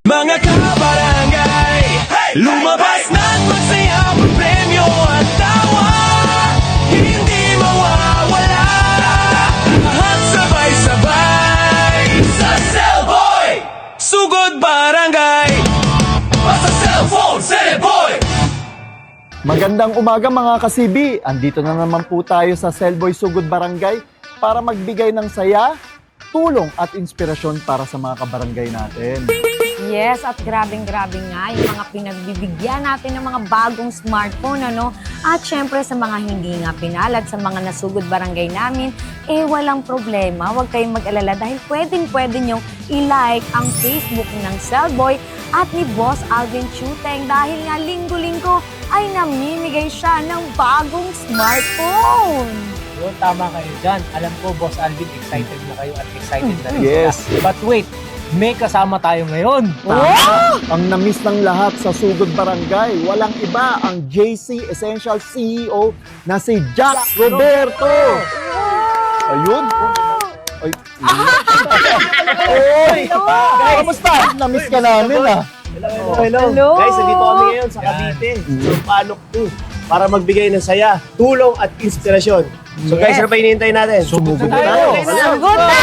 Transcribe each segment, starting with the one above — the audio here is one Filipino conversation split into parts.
Mga kabarangay, lumabas na't magsaya, premyo at tawa, hindi mawawala, lahat sabay-sabay sa Cellboy! Sugod Barangay, basta cellphone, Cellboy! Magandang umaga mga kasibi! Andito na naman po tayo sa Cellboy Sugod Barangay para magbigay ng saya, tulong at inspirasyon para sa mga kabarangay natin. Yes, at grabing-grabe nga yung mga pinagbibigyan natin ng mga bagong smartphone, ano? At syempre sa mga hindi nga pinalad, sa mga nasugod barangay namin, walang problema. Huwag kayong mag-alala dahil pwedeng-pwede nyong i-like ang Facebook ng Cellboy at ni Boss Alvin Chuteng dahil nga linggo-linggo ay namimigay siya ng bagong smartphone. Yun, tama kayo dyan. Alam ko, Boss Alvin, excited na kayo at excited na rin Yes. sila. But wait, may kasama tayo ngayon. Ang namiss ng lahat sa Sugod Barangay, walang iba ang JC Essential CEO na si Jack Roberto. Ayun. Ay. Oy! Kamusta? Namiss ka namin ah. Hello. Guys, nandito kami ngayon sa Cavite, sa Palok 2, para magbigay ng saya, tulong at inspirasyon. So guys, ano pa hinihintay natin? Sumugod na tayo. tayo. Sugod na!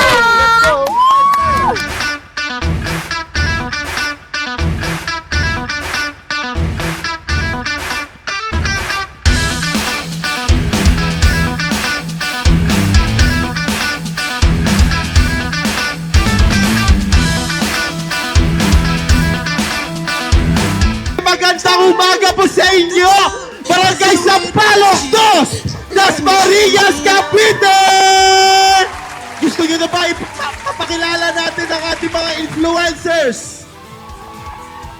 Magandang umaga po sa inyo! Barangay Sampaloc 2! Las Marias, Cavite! Gusto nyo na ba ipapakilala natin ang ating mga influencers?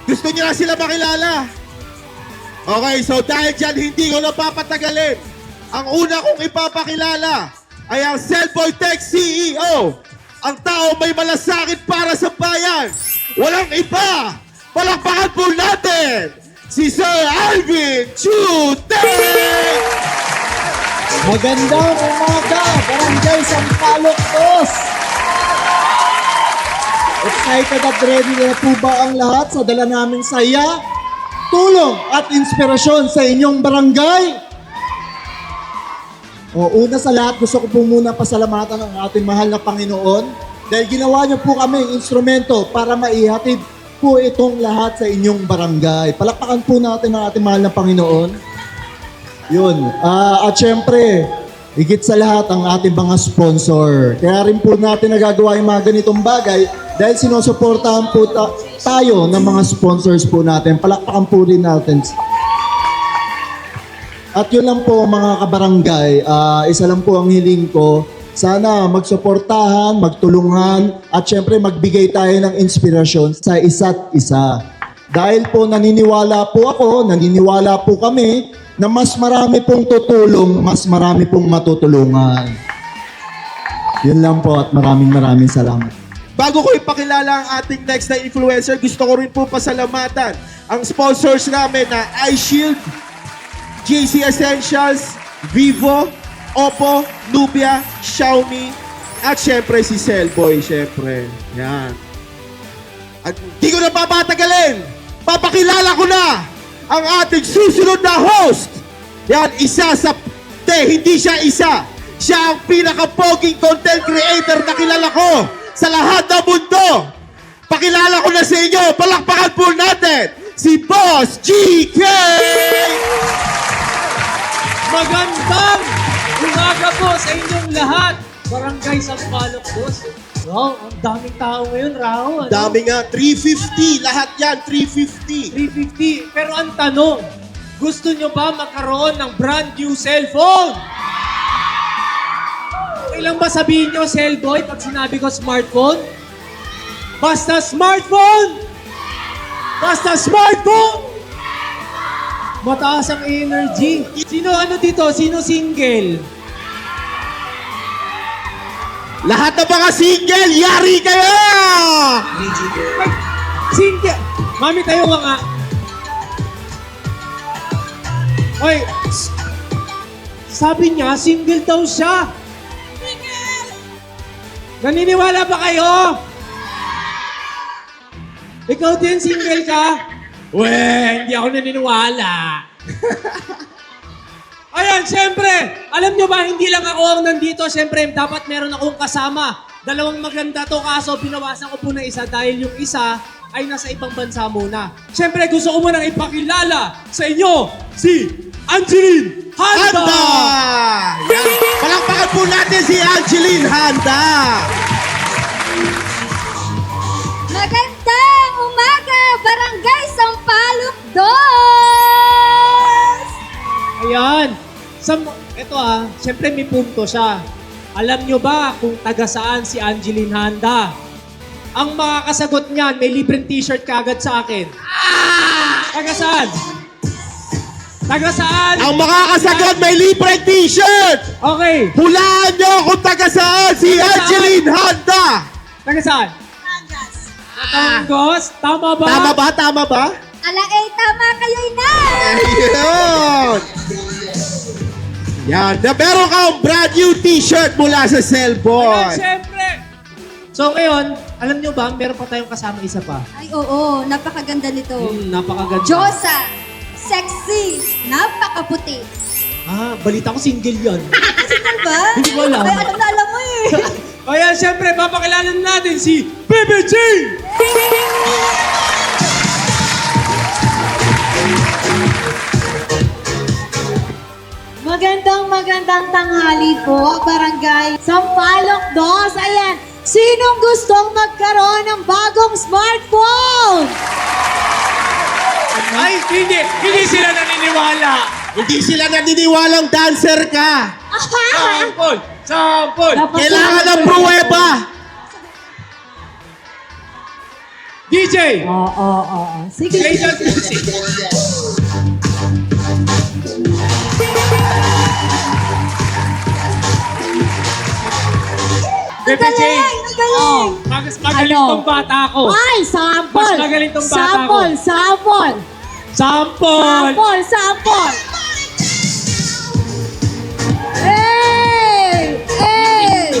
Gusto nyo na sila makilala? Okay, so dahil dyan, hindi ko na papatagalin. Ang una kong ipapakilala ay ang Cellboy Tech CEO. Ang tao may malasakit para sa bayan. Walang iba! Palakpakan po natin si Sir Alvin Chuteng! Magandang umaga, Barangay Sampaloc 2! Excited at ready na po ba ang lahat sa dala naming saya, tulong at inspirasyon sa inyong barangay? Una sa lahat, gusto ko po muna pasalamatan ang ating mahal na Panginoon dahil ginawa niyo po kami instrumento para maihatid po itong lahat sa inyong barangay. Palakpakan po natin ang ating mahal na Panginoon. Yun. At syempre, higit sa lahat ang ating mga sponsor. Kaya rin po natin nagagawa yung mga ganitong bagay dahil sinusuportahan po tayo ng mga sponsors po natin. Palakpakan po rin natin. At yun lang po mga kabarangay. Isa lang po ang hiling ko. Sana magsuportahan, magtulungan, at syempre magbigay tayo ng inspirasyon sa isa't isa. Dahil po naniniwala po ako, naniniwala po kami, na mas marami pong tutulong, mas marami pong matutulungan. Yun lang po at maraming salamat. Bago ko ipakilala ang ating next na influencer, gusto ko rin po pasalamatan ang sponsors namin na iShield, JC Essentials, Vivo, Oppo, Nubia, Xiaomi, at syempre si Cellboy, syempre. Yan. At di ko na papatagalin. Papakilala ko na ang ating susunod na host. Yan, isa sa... hindi siya isa. Siya ang pinaka-poging content creator na kilala ko sa lahat ng mundo. Pakilala ko na sa inyo. Palakpakan po natin si Boss GK! Magandang umaga po sa inyong lahat. Barangay Sampaloc 2. Wow, ang daming tao ngayon, Rao. Ano? Dami nga, 350. Lahat yan, 350. 350. Pero ang tanong, gusto nyo ba magkaroon ng brand new cellphone? Okay lang ba sabihin nyo, Cellboy, pag sinabi ko smartphone? Basta smartphone! Basta smartphone! Mataas ang energy. Sino ano dito? Sino single? Lahat ng mga single, yari kayo! Single! Mami, tayo nga. Oy, sabi niya, single daw siya. Single! Naniniwala ba kayo? Ikaw din, single ka? Hindi ako naniniwala. Ayan, syempre, alam nyo ba, hindi lang ako ang nandito. Syempre, dapat meron akong kasama. Dalawang maganda to, kaso binawasan ko po ng isa dahil yung isa ay nasa ibang bansa muna. Syempre, gusto ko munang ipakilala sa inyo si Angeline Handa! Handa! Yan. Palakpakan po natin si Angeline Handa! Magandang umaga, Barangay Sampaloc 2! Ayan. Ito syempre may punto siya. Alam nyo ba kung taga saan si Angeline Handa? Ang makakasagot niyan, may libreng t-shirt kagad sa akin. Taga saan? Taga saan? Ang makakasagot may libreng t-shirt! Okay. Hulaan nyo kung taga saan si Taga saan? Angeline Handa! Taga saan? Batangas. Tama ba? Tama ba? Tama ba? Tama kayo na! Ayun! Yan. Na meron kang brand new t-shirt mula sa Ayan, Cellboy. syempre. So ngayon, alam nyo ba, meron pa tayong kasama isa pa. Ay, oo. Napakaganda nito. Napakaganda. Diyosa. Sexy. Napakaputi. Balita ko single yan. Single ba? Hindi ko alam. Ay, alam na alam mo eh. Ayan, syempre, papakilala natin si BBG! Magandang tanghali po, Barangay Sampaloc 2. Ayan, sinong gustong magkaroon ng bagong smartphone? Ay, hindi sila naniniwala. Hindi sila naniniwalang dancer ka. Sample! Sample! Kailangan ng pruweba. DJ! Oo. Sige. Play that music. BBG! Oh. Magaling Ano? tong bata ko. Ay, sample. Mas magaling tong bata ko. Sample. Sample! Hey! Hey!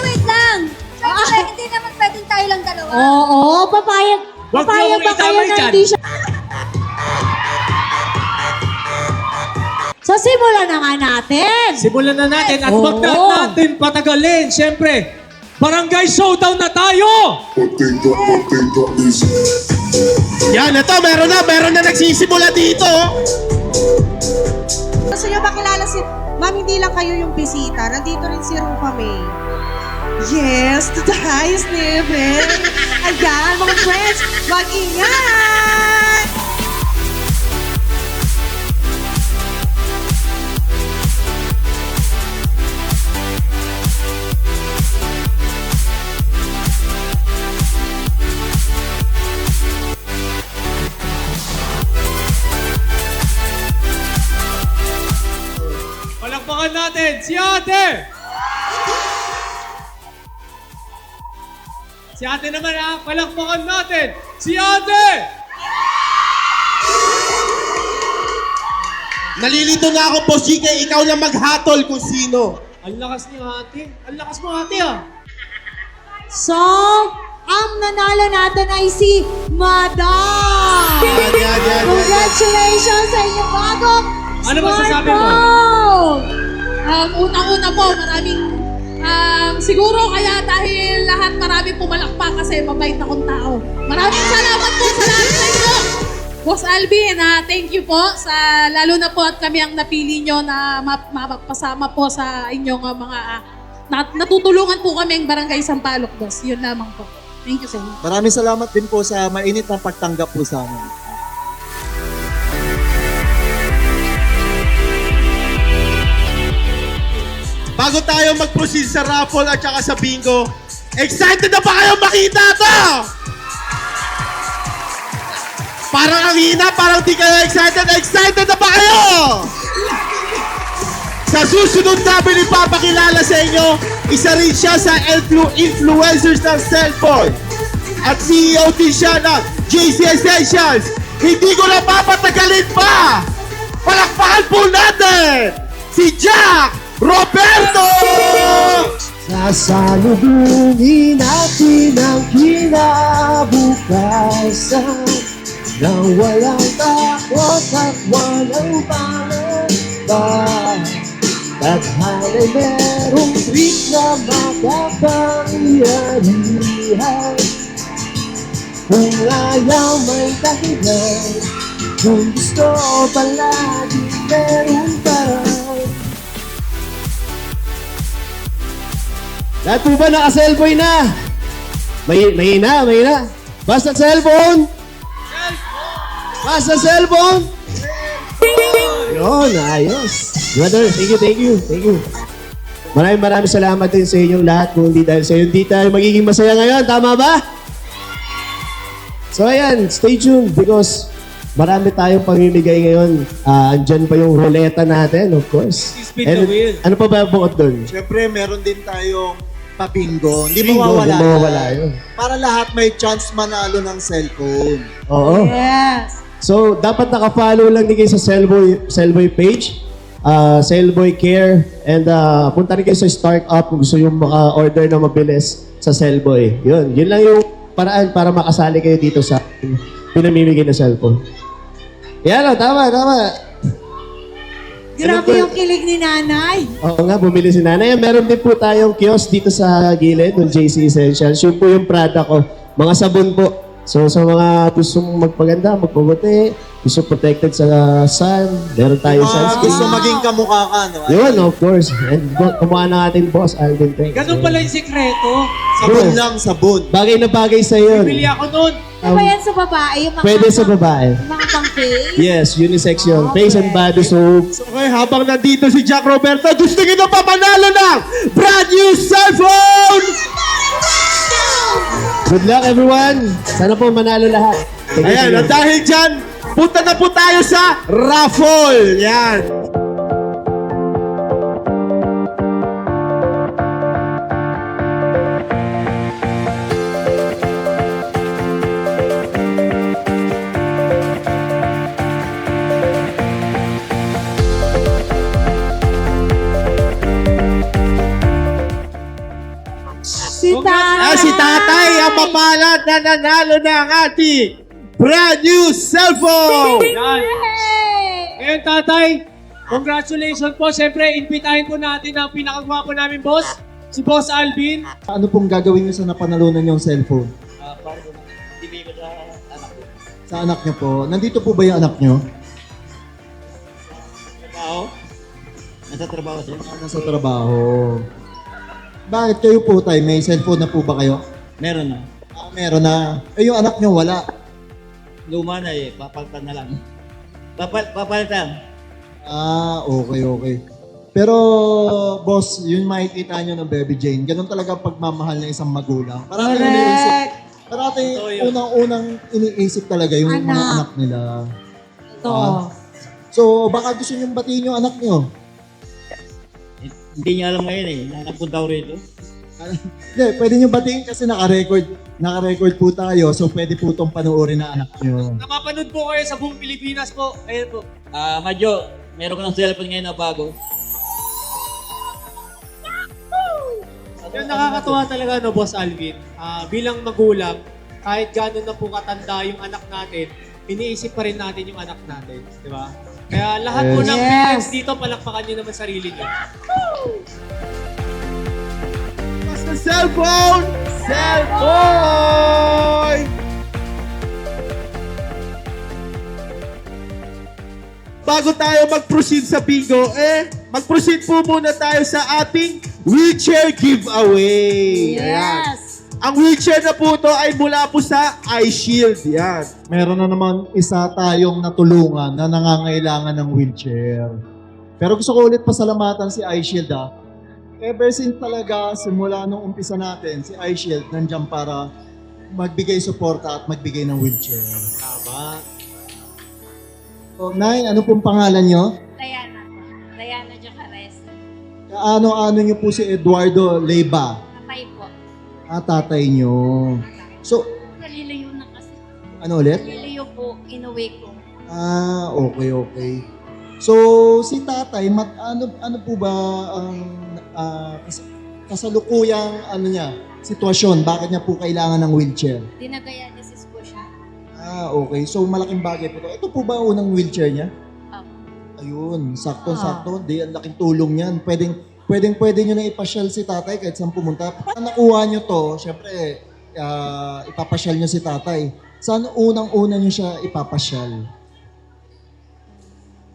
Wait lang. Siyempre, hindi naman pwedeng tayo lang dalawa. Oo, papayag. Wag Papayag mo ba akong kayo itamay na dyan. hindi siya... So, simulan na nga natin. Simulan na natin at Oo. wag na natin patagalin. Siyempre, Barangay Showdown na tayo! Yan, ito, meron na nagsisimula dito. Gusto nyo makilala si... Ma'am, hindi lang kayo yung bisita. Nandito rin si Rufa May. Yes, to the highest level. Ayan, mga friends, mag-ingat! Palakpakan natin si Ate! Si Ate naman palakpakan natin si Ate! Nalilito na ako, Boss GK. Ikaw na maghatol kung sino. Ang lakas ni Ate. Ang lakas mo Ate So, ang nanalo natin ay si Madam! Yan. Congratulations sa inyong bagong Ano masasabi mo? smartphone! Unang-una po, maraming... siguro kaya dahil maraming pumalakpak kasi mabait akong tao. Maraming salamat po sa lahat sa inyo. Boss Alvin, thank you po sa lalo na po at kami ang napili nyo na mapasama po sa inyong mga natutulungan po kami ang Barangay Sampaloc 2. Yun lamang po. Thank you sa inyo. Maraming salamat din po sa mainit na pagtanggap po sa amin. Bago tayo mag-proceed sa raffle at saka sa bingo, excited na ba kayo makita to? Parang ang hina, parang di kayo excited. Excited na ba kayo? Sa susunod namin ipapakilala sa inyo, isa rin siya sa influencers ng Cellboy. At CEO din siya ng JC Essentials. Hindi ko na papatagalin pa! Palakpakan po natin si Jack Roberto! Sasalubungin natin ang kinabukasan na walang takot at walang pangamba. Tadhana'y merong trik na makapangyarihan. Kung ayaw may dahilan, kung gusto palagi meron parang. Lahat po ba naka-cellphone na? May na. Basta cellphone! Basta cellphone! Yun, ayos. Brother, thank you. Maraming salamat din sa inyong lahat. Kung hindi dahil sa iyo, hindi tayo magiging masaya ngayon. Tama ba? So ayan, stay tuned because marami tayong pamimigay ngayon. Andyan pa yung ruleta natin, of course. Spin the wheel. Ano pa ba bukod doon? Siyempre, meron din tayong pa-bingo. Hindi Bingo, mawawala. hindi mawawala yun. Para lahat may chance manalo ng cellphone. Oo. Yes. So, dapat naka-follow lang din kayo sa Cellboy page, Cellboy Care, and punta rin kayo sa Startup kung gusto yung maka-order na mabilis sa Cellboy. Yun lang yung paraan para makasali kayo dito sa pinamimigay na cellphone. Yan o, tama. Grabe yung kilig ni nanay. Oo nga, bumili si nanay. Meron din po tayong kiosk dito sa gilid ng JC Essentials. Yun po yung product ko. Mga sabon po. So sa mga gustong magpaganda, magpabuti, gusto protected sa sun, meron tayong sunscreen. Gusto maging kamukha ka, no? Yun, of course. And kumuha na ating boss, Alvin Teng. Ganun pala yung sikreto. Sabon lang, sabon. Bagay na bagay sa yun. Bili ako nun. Ano ba yan sa babae? Yung mga Pwede sa babae. Mga pang-face? Yes, unisex yun. Face and body soap. So, okay, habang nandito si Jack Roberto, gusto nyo na papanalo ng brand new cellphone! Good luck everyone. Sana po manalo lahat. Ayan, at dahil dyan, punta na po tayo sa raffle. Yan. Si Tatay ang mapalad na nanalo ng ating brand new cellphone. Yan. Ngayon, tatay, congratulations po. Siyempre, invitahin po natin ang pinakagwapo namin boss, si Boss Alvin. Ano pong gagawin niyo sa napanalunan yung cellphone? Sa anak niyo po. Nandito po ba yung anak niyo? Nasa trabaho. Bakit kayo po tayo? May cellphone na po ba kayo? Meron na. Meron na. Eh yung anak niyo wala. Luma na eh. Papalitan na lang. Papalitan. Okay. Pero, boss, yun makikita nyo ng Baby Jane. Ganun talaga pagmamahal ng isang magulang. Parang iniisip. Parang unang-unang iniisip talaga yung mga anak nila. Ito. So, baka gusto nyo batiin yung anak nyo. Hindi niya alam ngayon eh. Nakapunta ko rito. Hindi, pwede nyo batiin kasi naka-record po tayo. So, pwede po itong panuorin na anak nyo. Napapanood po kayo sa buong Pilipinas po. Ayan po. Madjo, meron ka ng cellphone ngayon na bago. Yan, nakakatuwa talaga, no, Boss Alvin. Bilang magulang, kahit gano'n na po katanda yung anak natin, iniisip pa rin natin yung anak natin. Di ba? Kaya lahat po ng parents dito, palakpakan nyo naman sarili nyo. Basta cellphone! Cellphone! Bago tayo mag-proceed sa bingo, mag-proceed po muna tayo sa ating wheelchair giveaway. Ayan. Ang wheelchair na po ito ay mula po sa iShield. Yan. Meron na naman isa tayong natulungan na nangangailangan ng wheelchair. Pero gusto ko ulit pasalamatan si iShield Ever since talaga, simula nung umpisa natin, si iShield nandiyan para magbigay suporta at magbigay ng wheelchair. Tama. So, Nay, ano pong pangalan nyo? Diana po. Diana Jacares. Kaano-ano nyo po si Eduardo Leyva? Patay po. Tatay nyo. So, Naliliyo na kasi. ano ulit? Naliliyo po, inuwi ko. Okay. So, si tatay, ano po ba ang kasalukuyang sitwasyon, bakit niya po kailangan ng wheelchair? Dinadialysis po siya. Okay. So, malaking bagay po ito. Ito po ba unang wheelchair niya? Opo. Ayun, sakto-sakto. Di, ang laking tulong yan. Pwede nyo na ipasyal si tatay kahit saan pumunta. Paano nakuha nyo to? Siyempre, ipapasyal nyo si tatay. Saan unang-una nyo siya ipapasyal?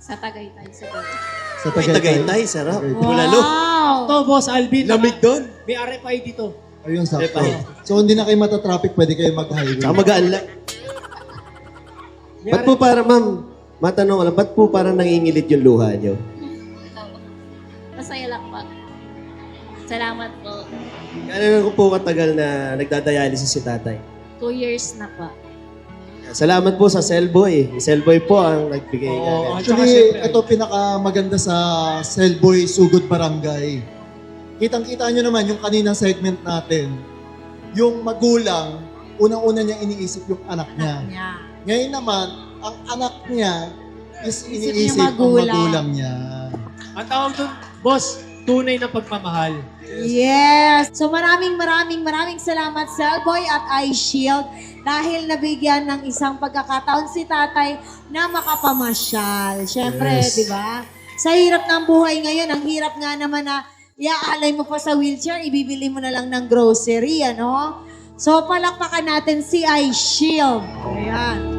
Sa Tagaytay, sa Tagaytay. Sa Tagaytay? sarap. Bulalo. Wow! Ito, Boss Alvin. Lamig doon. May RFID dito. Ayun, sakto. Repay. So, hindi na kayo matatraffic, pwede kayo mag-highway. Saka magaan lang. Ba't po para, ma'am, matanong ko lang, ba't po parang nangingilit yung luha nyo? Masaya lang po. Salamat po. Gano'n ko po katagal na nagdadialysis si tatay? 2 years na po. Salamat po sa Cellboy. Si Cellboy po ang nagbigay Oo, niya. Actually, ito pinakamaganda sa Cellboy Sugod Barangay. Kitang-kita nyo naman yung kaninang segment natin. Yung magulang, unang-una niya iniisip yung anak niya. Niya. Ngayon naman, ang anak niya is Isip niya iniisip ang magulang. magulang niya. Ang tawag doon, Boss, tunay na pagmamahal. Yes! So maraming salamat Cellboy at iShield dahil nabigyan ng isang pagkakataon si tatay na makapamasyal. Siyempre, Yes. di ba? Sa hirap ng buhay ngayon, ang hirap nga naman na iaalay mo pa sa wheelchair, ibibili mo na lang ng grocery, ano? So palakpakan natin si iShield. Ayan.